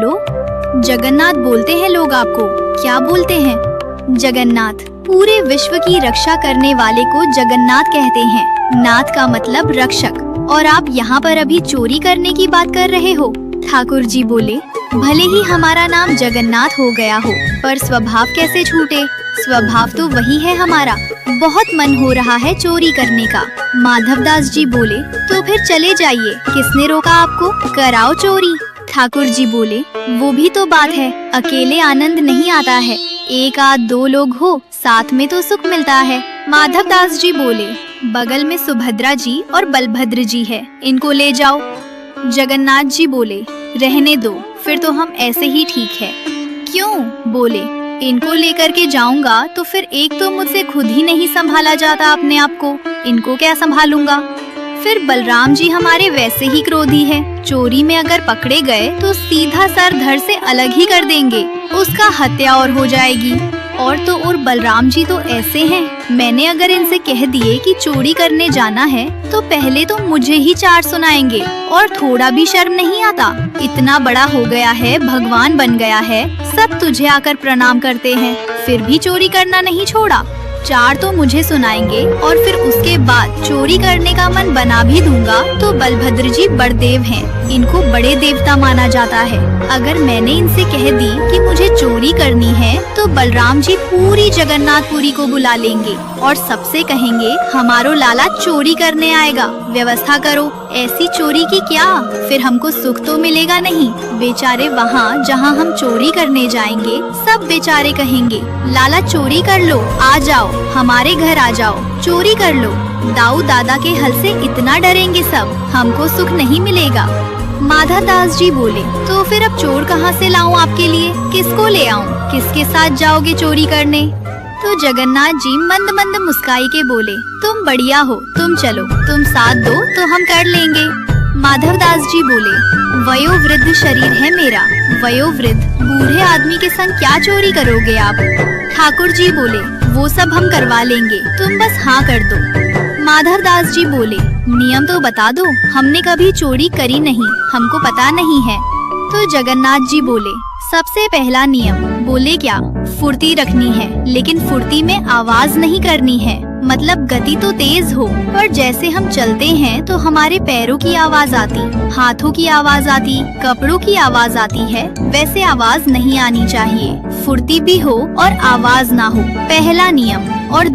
बोलो। जगन्नाथ बोलते हैं लोग आपको। क्या बोलते हैं? जगन्नाथ। पूरे विश्व की रक्षा करने वाले को जगन्नाथ कहते हैं। नाथ का मतलब रक्षक। और आप यहाँ पर अभी चोरी करने की बात कर रहे हो? ठाकुर जी बोले, भले ही हमारा नाम जगन्नाथ हो गया हो, पर स्वभाव कैसे छूटे? स्वभाव तो वही है हमारा। बहुत मन हो रहा है चोरी करने का। माधवदास जी बोले, तो फिर चले जाइए, किसने रोका आपको? कराओ चोरी। ठाकुर जी बोले, वो भी तो बात है, अकेले आनंद नहीं आता है, एक आध दो लोग हो साथ में तो सुख मिलता है। माधवदास जी बोले, बगल में सुभद्रा जी और बलभद्र जी है, इनको ले जाओ। जगन्नाथ जी बोले, रहने दो, फिर तो हम ऐसे ही ठीक है। क्यों? बोले, इनको लेकर के जाऊंगा तो फिर एक तो मुझसे खुद ही नहीं संभाला जाता अपने आप को, इनको क्या संभालूंगा? फिर बलराम जी हमारे वैसे ही क्रोधी है, चोरी में अगर पकड़े गए तो सीधा सर धड़ से अलग ही कर देंगे, उसका हत्या और हो जाएगी। और बलराम जी तो ऐसे हैं, मैंने अगर इनसे कह दिए कि चोरी करने जाना है तो पहले तो मुझे ही चार सुनाएंगे और थोड़ा भी शर्म नहीं आता। इतना बड़ा हो गया है, भगवान बन गया है, सब तुझे आकर प्रणाम करते हैं, फिर भी चोरी करना नहीं छोड़ा। चार तो मुझे सुनाएंगे और फिर उसके बाद चोरी करने का मन बना भी दूंगा तो बलभद्र जी बड़देव हैं, इनको बड़े देवता माना जाता है। अगर मैंने इनसे कह दी कि मुझे चोरी करनी है तो बलराम जी पूरी जगन्नाथपुरी को बुला लेंगे और सबसे कहेंगे, हमारो लाला चोरी करने आएगा, व्यवस्था करो। ऐसी चोरी की क्या, फिर हमको सुख तो मिलेगा नहीं। बेचारे वहाँ जहाँ हम चोरी करने जाएंगे सब बेचारे कहेंगे, लाला चोरी कर लो, आ जाओ, हमारे घर आ जाओ, चोरी कर लो। दाऊ दादा के हल से इतना डरेंगे सब, हमको सुख नहीं मिलेगा। माधवदास जी बोले, तो फिर अब चोर कहाँ से लाऊं आपके लिए, किसको ले आऊं, किसके साथ जाओगे चोरी करने? तो जगन्नाथ जी मंद मंद मुस्काई के बोले, तुम बढ़िया हो, तुम चलो, तुम साथ दो तो हम कर लेंगे। माधवदास जी बोले, वयोवृद्ध शरीर है मेरा, वयोवृद्ध बूढ़े आदमी के संग क्या चोरी करोगे आप? ठाकुर जी बोले, वो सब हम करवा लेंगे, तुम बस हाँ कर दो। माधवदास जी बोले, नियम तो बता दो, हमने कभी चोरी करी नहीं, हमको पता नहीं है। तो जगन्नाथ जी बोले, सबसे पहला नियम। बोले क्या? फुर्ती रखनी है, लेकिन फुर्ती में आवाज नहीं करनी है, मतलब गति तो तेज हो, पर जैसे हम चलते हैं तो हमारे पैरों की आवाज आती, हाथों की आवाज आती, कपड़ों की आवाज आती है, वैसे आवाज नहीं आनी चाहिए, फुर्ती भी हो और आवाज ना हो, पहला नियम। और